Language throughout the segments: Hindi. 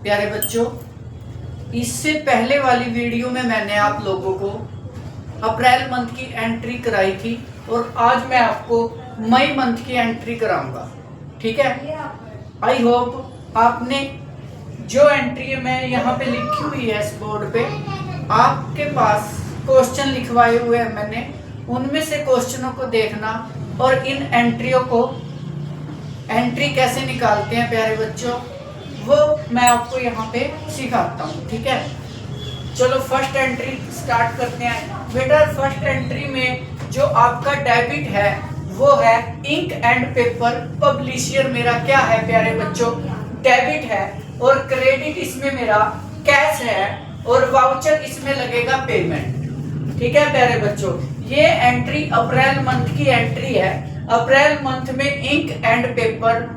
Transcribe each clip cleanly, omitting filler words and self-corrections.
प्यारे बच्चों, इससे पहले वाली वीडियो में मैंने आप लोगों को अप्रैल मंथ की एंट्री कराई थी और आज मैं आपको मई मंथ की एंट्री कराऊंगा। ठीक है, आई होप आपने जो एंट्री मैं यहाँ पे लिखी हुई है इस बोर्ड पे, आपके पास क्वेश्चन लिखवाए हुए हैं मैंने, उनमें से क्वेश्चनों को देखना और इन एंट्रियों को एंट्री कैसे निकालते हैं प्यारे बच्चों, वो मैं आपको यहाँ पे सिखाता हूँ। ठीक है, चलो फर्स्ट एंट्री स्टार्ट करते हैं। बेटा फर्स्ट एंट्री में जो आपका डेबिट है वो है इंक एंड पेपर पब्लिशर, मेरा क्या है प्यारे बच्चों, डेबिट है, और क्रेडिट इसमें मेरा कैश है, और वाउचर इसमें लगेगा पेमेंट। ठीक है प्यारे बच्चों, ये एंट्री अप्रैल मंथ की एंट्री है। अप्रैल मंथ में ink and paper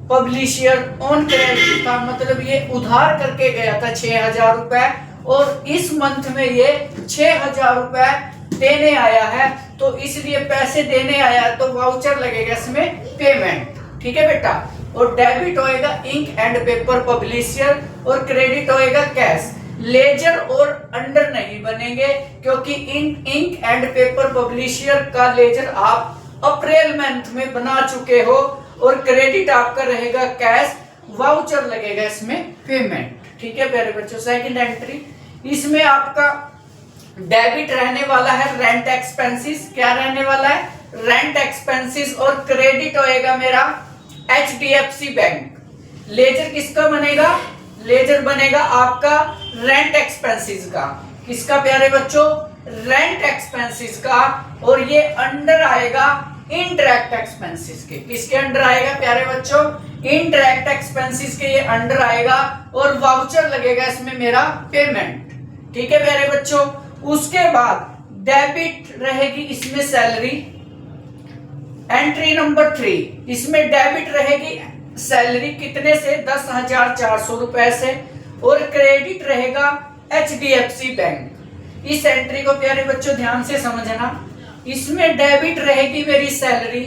publisher on credit था, मतलब ये उधार करके गया था 6,000 रुपए, और इस मंथ में ये 6,000 रुपए देने आया है, तो इसलिए पैसे देने आया तो वाउचर लगेगा इसमें पेमेंट। ठीक है बेटा, और डेबिट होएगा इंक एंड पेपर पब्लिशर और क्रेडिट होएगा कैश। लेजर और अंडर नहीं बनेंगे क्योंकि इंक एंड पेपर पब्लिशर का लेजर आप अप्रैल मंथ में बना चुके हो, और क्रेडिट आपका रहेगा कैश, वाउचर लगेगा इसमें पेमेंट। ठीक है प्यारे बच्चों, सेकंड एंट्री इसमें आपका डेबिट रहने वाला है रेंट एक्सपेंसेस। क्या रहने वाला है? रेंट एक्सपेंसेस, और क्रेडिट होएगा मेरा HDFC बैंक। लेजर किसका बनेगा? लेजर बनेगा आपका रेंट एक्सपेंसेस का। किसका प्यारे बच्चों? रेंट एक्सपेंसेस का, और ये अंडर आएगा इनडायरेक्ट एक्सपेंसेस के। किसके अंडर आएगा प्यारे बच्चों? इनडायरेक्ट एक्सपेंसेस के ये अंडर आएगा, और वाउचर लगेगा इसमें मेरा पेमेंट। ठीक है प्यारे बच्चों, उसके बाद डेबिट रहेगी इसमें सैलरी। एंट्री नंबर 3 इसमें डेबिट रहेगी सैलरी कितने से? 10,400 रुपए से, और क्रेडिट रहेगा HDFC बैंक। इस एंट्री को प्यारे बच्चों ध्यान से समझना। इसमें डेबिट रहेगी मेरी सैलरी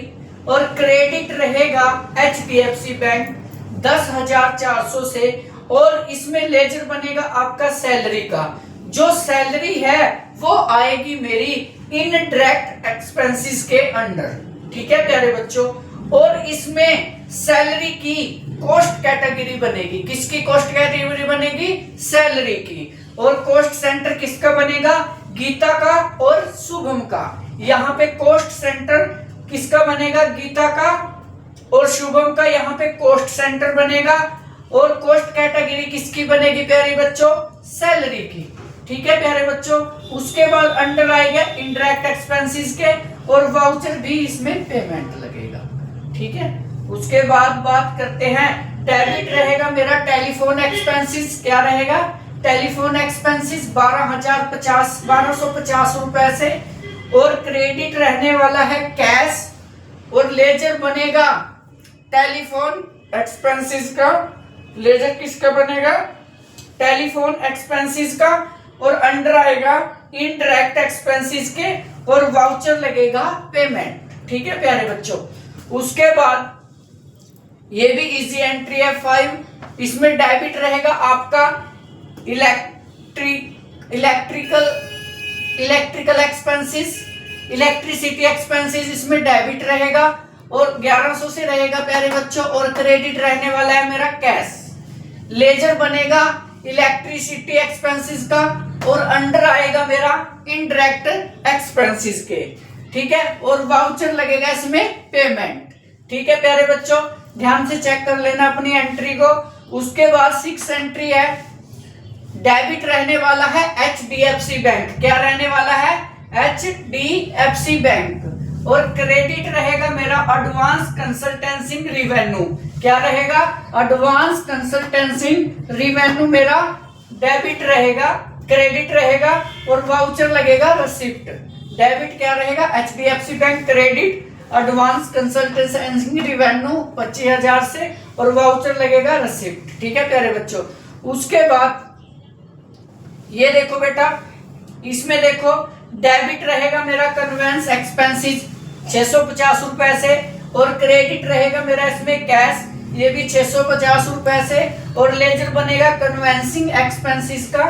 और क्रेडिट रहेगा HDFC बैंक 10,400 से, और इसमें लेजर बनेगा आपका सैलरी का। जो सैलरी है वो आएगी मेरी इनडायरेक्ट एक्सपेंसेस के अंडर। ठीक है प्यारे बच्चों, और इसमें सैलरी की कॉस्ट कैटेगरी बनेगी। किसकी कॉस्ट कैटेगरी बनेगी? सैलरी की। और कॉस्ट सेंटर किसका बनेगा? गीता का और शुभम का। यहाँ पे कॉस्ट सेंटर किसका बनेगा? गीता का और शुभम का यहाँ पे कॉस्ट सेंटर बनेगा, और कॉस्ट कैटेगरी किसकी बनेगी प्यारे बच्चों? सैलरी की। ठीक है प्यारे बच्चों, उसके बाद अंडर आएगा इनडायरेक्ट एक्सपेंसेस के, और वाउचर भी इसमें पेमेंट लगेगा। ठीक है, उसके बाद बात करते हैं डेबिट रहेगा मेरा टेलीफोन एक्सपेंसेस। क्या रहेगा? टेलीफोन एक्सपेंसेस 1250 रुपए से, और क्रेडिट रहने वाला है कैश, और लेजर बनेगा टेलीफोन एक्सपेंसेस का। लेजर किसका बनेगा? टेलीफोन एक्सपेंसेस का, और अंडर आएगा इनडायरेक्ट एक्सपेंसेस के, और वाउचर लगेगा पेमेंट। ठीक है प्यारे बच्चों, उसके बाद ये भी इजी एंट्री है 5। इसमें डेबिट रहेगा आपका इलेक्ट्रिकल एक्सपेंसेस, इलेक्ट्रिसिटी एक्सपेंसेस इसमें डेबिट रहेगा, और 1100 से रहेगा प्यारे बच्चों, और क्रेडिट रहने वाला है मेरा कैश। लेजर बनेगा इलेक्ट्रिसिटी एक्सपेंसेस का, और अंडर आएगा मेरा इनडायरेक्ट एक्सपेंसेस के। ठीक है, और वाउचर लगेगा इसमें पेमेंट। ठीक है प्यारे बच्चों, ध्यान से चेक कर लेना अपनी एंट्री को। उसके बाद 6 एंट्री है, डेबिट रहने वाला है HDFC बैंक। क्या रहने वाला है? HDFC बैंक, और क्रेडिट रहेगा मेरा एडवांस कंसल्टेंसी रिवेन्यू। क्या रहेगा? एडवांस कंसल्टेंसी रिवेन्यू मेरा डेबिट रहेगा, क्रेडिट रहेगा, और वाउचर लगेगा रिसिप्ट। डेबिट क्या रहेगा? HDFC bank, credit advance consultancy revenue 25,000 से, और वाउचर लगेगा रिसिप्ट। ठीक है प्यारे बच्चों, उसके बाद ये देखो बेटा, इसमें देखो डेबिट रहेगा मेरा कन्वेंस एक्सपेंसेस 650 रुपए से, और क्रेडिट रहेगा मेरा इसमें कैश ये भी 650 रुपए से। और लेजर बनेगा कन्वेंसिंग एक्सपेंसेस का,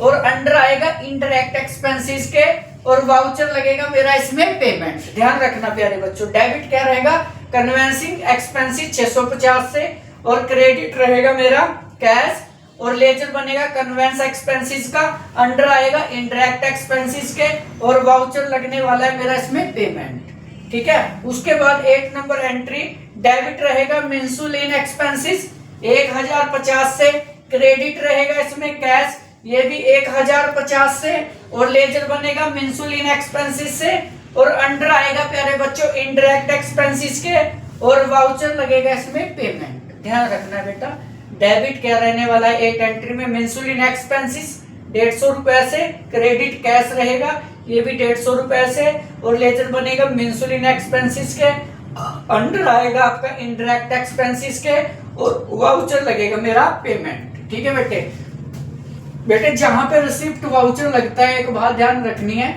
और अंडर आएगा इंडायरेक्ट एक्सपेंसेस के, और वाउचर लगेगा मेरा इसमें पेमेंट। ध्यान रखना प्यारे बच्चों, डेबिट क्या रहेगा कन्वेंसिंग एक्सपेंसेस 650 से, और क्रेडिट रहेगा मेरा कैश, और लेजर बनेगा कन्वेंस एक्सपेंसेस का, अंडर आएगा इंडायरेक्ट एक्सपेंसेस के, और वाउचर लगने वाला है मेरा इसमें पेमेंट। ठीक है। उसके बाद 8 नंबर एंट्री, डेबिट रहेगा इंसुलिन एक्सपेंसेस 1050 से, क्रेडिट रहेगा इसमें कैश, ये भी 1050 से, और लेजर बनेगा इंसुलिन एक्सपेंसेस से, और अंडर आएगा प्यारे बच्चों इंडायरेक्ट एक्सपेंसेस के, और वाउचर लगेगा इसमें पेमेंट। ध्यान रखना बेटा, डेबिट क्या रहने वाला है 8 एंट्री में इंसुलिन एक्सपेंसेस 150 रुपए से, क्रेडिट कैश रहेगा ये भी 150 रुपए से, और लेजर बनेगा इंसुलिन एक्सपेंसेस के, अंडर आएगा आपका इंडायरेक्ट एक्सपेंसेस के, और वाउचर लगेगा मेरा पेमेंट। ठीक है बेटे जहां पे रिसिप्ट वाउचर लगता है, एक बात ध्यान रखनी है,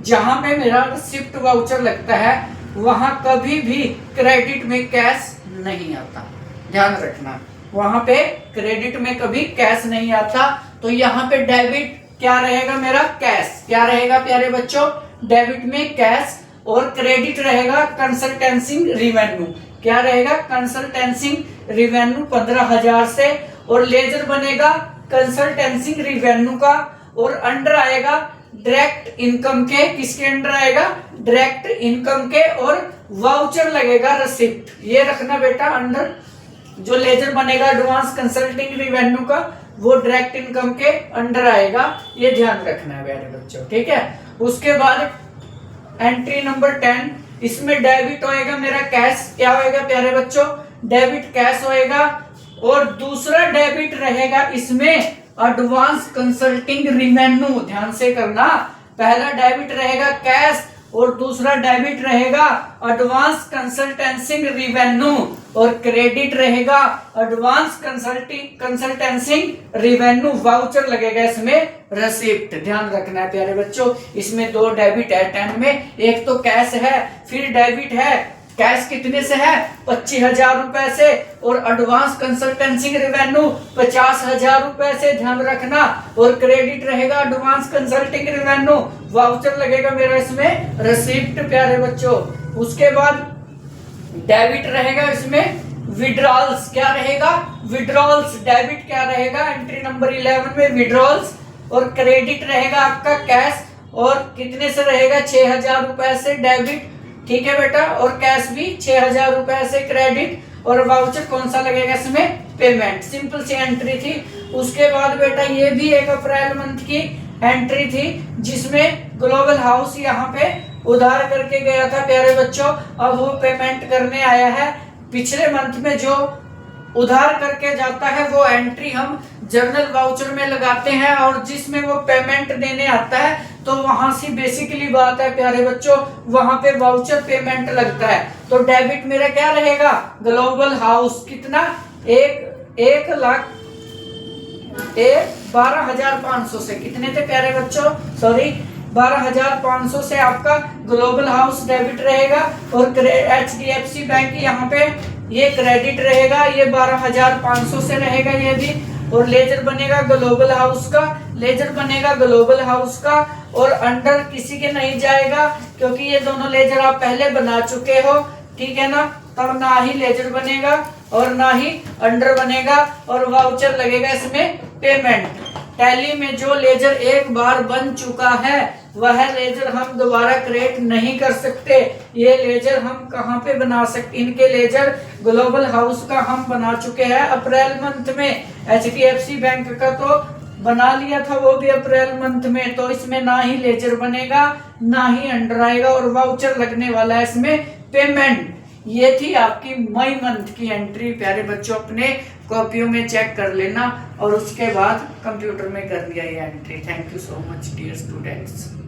जहां पे मेरा रिसिप्ट वाउचर लगता है वहां कभी भी क्रेडिट में कैश नहीं आता। ध्यान रखना, वहां पे क्रेडिट में कभी कैश नहीं आता। तो यहाँ पे डेबिट क्या रहेगा मेरा कैश, क्या रहेगा प्यारे बच्चों डेबिट में कैश, और क्रेडिट रहेगा कंसल्टेंसिंग रिवेन्यू, क्या रहेगा कंसल्टेंसिंग रिवेन्यू 15,000 से, और लेजर बनेगा कंसल्टेंसिंग रिवेन्यू का, और अंडर आएगा डायरेक्ट इनकम के, किसके अंडर आएगा डायरेक्ट इनकम के, और वाउचर लगेगा रिसिप्ट, ये रखना बेटा अंडर। जो लेजर बनेगा एडवांस कंसल्टिंग रिवेन्यू का वो डायरेक्ट इनकम के अंडर आएगा, ये ध्यान रखना है प्यारे बच्चों। ठीक है। उसके बाद एंट्री नंबर 10, इसमें डेबिट होएगा मेरा कैश, क्या होएगा प्यारे बच्चों डेबिट कैश होएगा, और दूसरा डेबिट रहेगा इसमें एडवांस कंसल्टिंग रिवेन्यू। ध्यान से करना, पहला डेबिट रहेगा कैश और दूसरा डेबिट रहेगा एडवांस कंसल्टेंसिंग रिवेन्यू, और क्रेडिट रहेगा एडवांस कंसल्टेंसिंग रिवेन्यू, वाउचर लगेगा इसमें रिसिप्ट। ध्यान रखना है प्यारे बच्चों, इसमें 2 डेबिट है 10 में, एक तो कैश है, फिर डेबिट है। कैश कितने से है 25,000 रुपए से, और एडवांस कंसल्टेंसिंग रिवेन्यू 50,000 रुपए से, ध्यान रखना, और क्रेडिट रहेगा एडवांस कंसल्टिंग रिवेन्यू, वाउचर लगेगा मेरा इसमें रिसिप्ट प्यारे बच्चों। उसके बाद डेबिट रहेगा इसमें विड्रॉल्स, क्या रहेगा विड्रॉल्स, डेबिट क्या रहेगा एंट्री नंबर 11 में विड्रॉल्स, और क्रेडिट रहेगा आपका कैश, और कितने से रहेगा 6,000 रुपए से डेबिट। ठीक है बेटा, और कैश भी 6,000 रुपए से क्रेडिट, और वाउचर कौन सा लगेगा इसमें पेमेंट। सिंपल सी एंट्री थी। उसके बाद बेटा ये भी एक अप्रैल मंथ की एंट्री थी, जिसमें ग्लोबल हाउस यहाँ पे उधार करके गया था प्यारे बच्चों, अब वो पेमेंट करने आया है। पिछले मंथ में जो उधार करके जाता है वो एंट्री हम जर्नल वाउचर में लगाते हैं, और जिसमें वो पेमेंट देने आता है तो वहां से बेसिकली बात है प्यारे बच्चों, वहां पे वाउचर पेमेंट लगता है। तो डेबिट मेरा क्या रहेगा ग्लोबल हाउस, कितना 12,500 से, कितने थे प्यारे बच्चों 12,500 से आपका ग्लोबल हाउस डेबिट रहेगा, और HDFC बैंक यहाँ पे ये क्रेडिट रहेगा, ये 12,500 से रहेगा ये भी, और लेजर बनेगा ग्लोबल हाउस का, लेजर बनेगा ग्लोबल हाउस का, और अंडर किसी के नहीं जाएगा क्योंकि ये दोनों लेजर आप पहले बना चुके हो। ठीक है ना, तब ना ही लेजर बनेगा और ना ही अंडर बनेगा, और वाउचर लगेगा इसमें पेमेंट। टैली में जो लेजर एक बार बन चुका है वह लेजर हम दोबारा क्रिएट नहीं कर सकते। ये लेजर हम कहाँ पे बना सकते, इनके लेजर ग्लोबल हाउस का हम बना चुके हैं अप्रैल मंथ में। HDFC बैंक का तो बना लिया था वो भी अप्रैल मंथ में, तो इसमें ना ही लेजर बनेगा ना ही अंडर आएगा, और वाउचर लगने वाला है इसमें पेमेंट। ये थी आपकी मई मंथ की एंट्री प्यारे बच्चों, अपने कॉपियों में चेक कर लेना और उसके बाद कंप्यूटर में कर लिया ये entry. Thank you so much dear students.